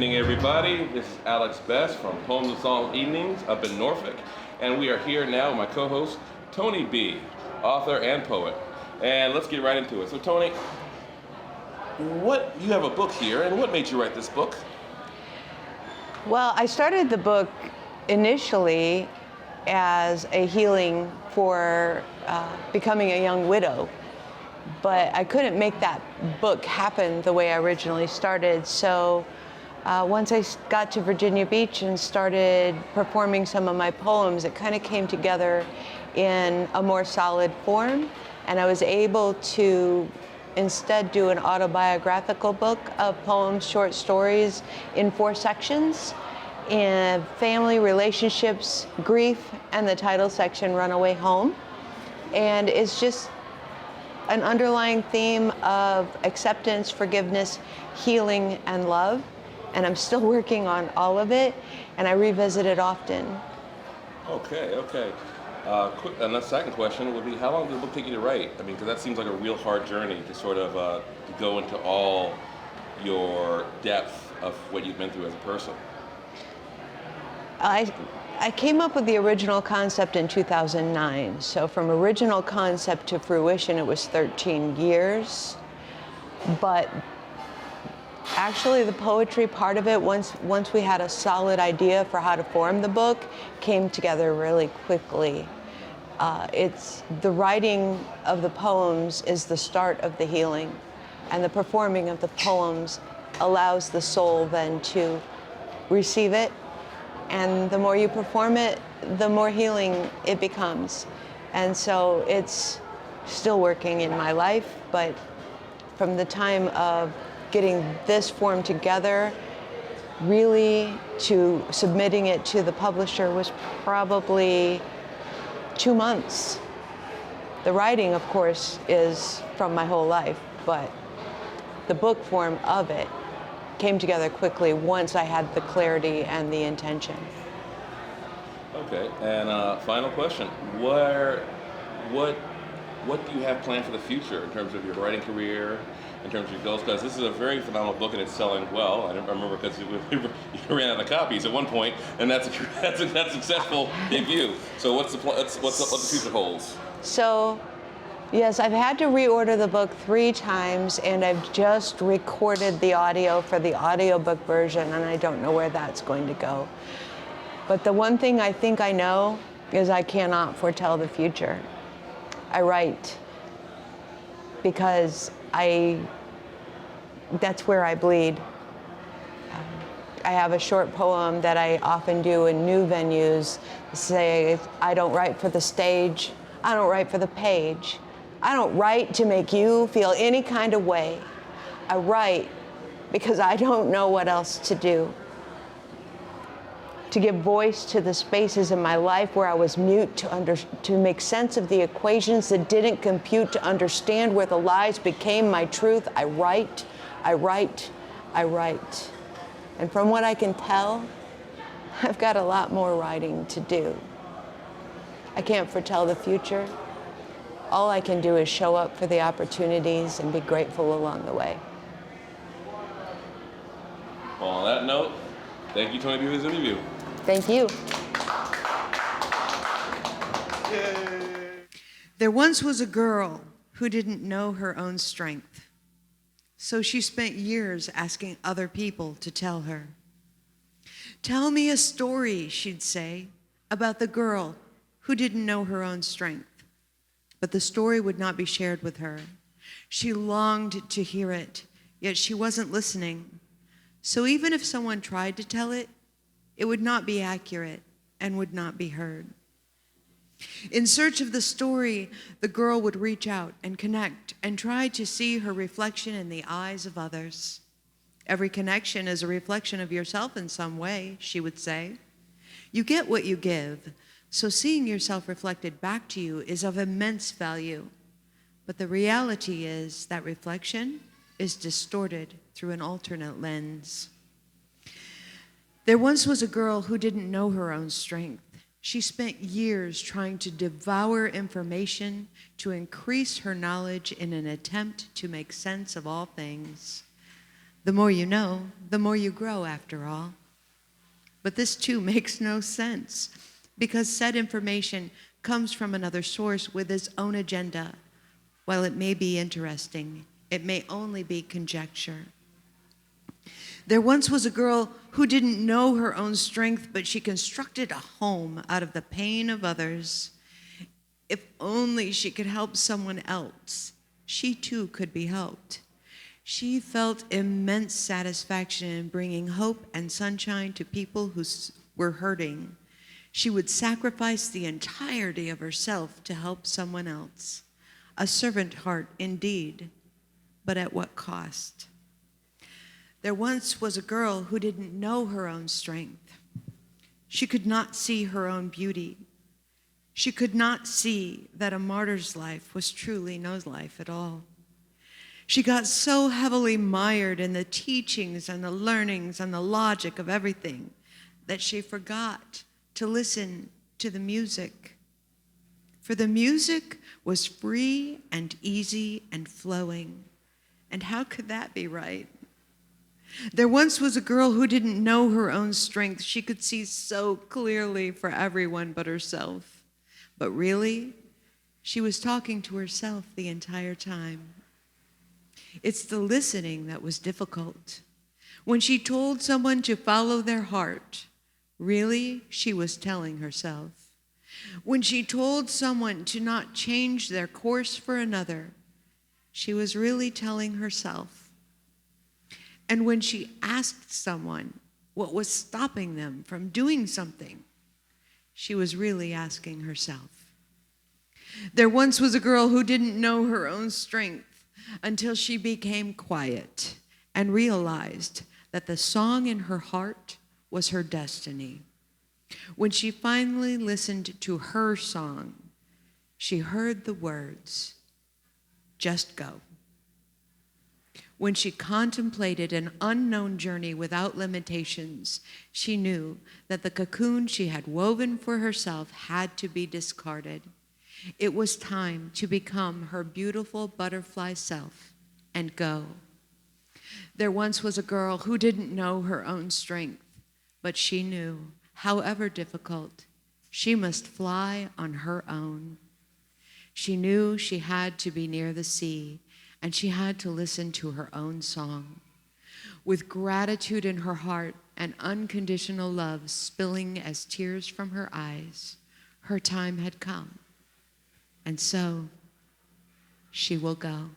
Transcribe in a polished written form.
evening, everybody. This is Alex Best from Poems and Song Evenings up in Norfolk. And we are here now with my co-host, Toni B, author and poet. And let's get right into it. So Toni, you have a book here, and what made you write this book? Well, I started the book initially as a healing for becoming a young widow. But I couldn't make that book happen the way I originally started. So once I got to Virginia Beach and started performing some of my poems, it kind of came together in a more solid form. And I was able to instead do an autobiographical book of poems, short stories in 4 sections: in family, relationships, grief, and the title section, Runaway Home. And it's just an underlying theme of acceptance, forgiveness, healing, and love. And I'm still working on all of it, and I revisit it often. Okay. And the second question would be, how long did the book take you to write? I mean, because that seems like a real hard journey to sort of to go into all your depth of what you've been through as a person. I came up with the original concept in 2009. So from original concept to fruition, it was 13 years. But actually the poetry part of it, once we had a solid idea for how to form the book, came together really quickly. It's the writing of the poems is the start of the healing, and the performing of the poems allows the soul then to receive it. And the more you perform it, the more healing it becomes. And so it's still working in my life, but from the time of getting this form together, really to submitting it to the publisher was probably 2 months. The writing, of course, is from my whole life, but the book form of it came together quickly once I had the clarity and the intention. Okay, and final question: what do you have planned for the future in terms of your writing career, in terms of your goals? Because this is a very phenomenal book and it's selling well. I remember because you ran out of copies at one point, and that's a successful debut. So what's the future holds? So, yes, I've had to reorder the book 3 times, and I've just recorded the audio for the audiobook version, and I don't know where that's going to go. But the one thing I think I know is I cannot foretell the future. I write because that's where I bleed. I have a short poem that I often do in new venues, say, I don't write for the stage, I don't write for the page. I don't write to make you feel any kind of way. I write because I don't know what else to do. To give voice to the spaces in my life where I was mute, to make sense of the equations that didn't compute, to understand where the lies became my truth. I write. And from what I can tell, I've got a lot more writing to do. I can't foretell the future. All I can do is show up for the opportunities and be grateful along the way. Well, on that note, thank you, Toni B, for this interview. Thank you. Yay. There once was a girl who didn't know her own strength. So she spent years asking other people to tell her. Tell me a story, she'd say, about the girl who didn't know her own strength. But the story would not be shared with her. She longed to hear it, yet she wasn't listening. So even if someone tried to tell it, it would not be accurate and would not be heard. In search of the story, the girl would reach out and connect and try to see her reflection in the eyes of others. Every connection is a reflection of yourself in some way, she would say. You get what you give, so seeing yourself reflected back to you is of immense value. But the reality is that reflection is distorted through an alternate lens. There once was a girl who didn't know her own strength. She spent years trying to devour information to increase her knowledge in an attempt to make sense of all things. The more you know, the more you grow, after all. But this too makes no sense, because said information comes from another source with its own agenda. While it may be interesting, it may only be conjecture. There once was a girl who didn't know her own strength, but she constructed a home out of the pain of others. If only she could help someone else, she too could be helped. She felt immense satisfaction in bringing hope and sunshine to people who were hurting. She would sacrifice the entirety of herself to help someone else. A servant heart indeed, but at what cost? There once was a girl who didn't know her own strength. She could not see her own beauty. She could not see that a martyr's life was truly no life at all. She got so heavily mired in the teachings and the learnings and the logic of everything that she forgot to listen to the music. For the music was free and easy and flowing. And how could that be right? There once was a girl who didn't know her own strength. She could see so clearly for everyone but herself. But really, she was talking to herself the entire time. It's the listening that was difficult. When she told someone to follow their heart, really, she was telling herself. When she told someone to not change their course for another, she was really telling herself. And when she asked someone what was stopping them from doing something, she was really asking herself. There once was a girl who didn't know her own strength until she became quiet and realized that the song in her heart was her destiny. When she finally listened to her song, she heard the words, "Just go." When she contemplated an unknown journey without limitations, she knew that the cocoon she had woven for herself had to be discarded. It was time to become her beautiful butterfly self and go. There once was a girl who didn't know her own strength, but she knew, however difficult, she must fly on her own. She knew she had to be near the sea, and she had to listen to her own song. With gratitude in her heart and unconditional love spilling as tears from her eyes, her time had come. And so, she will go.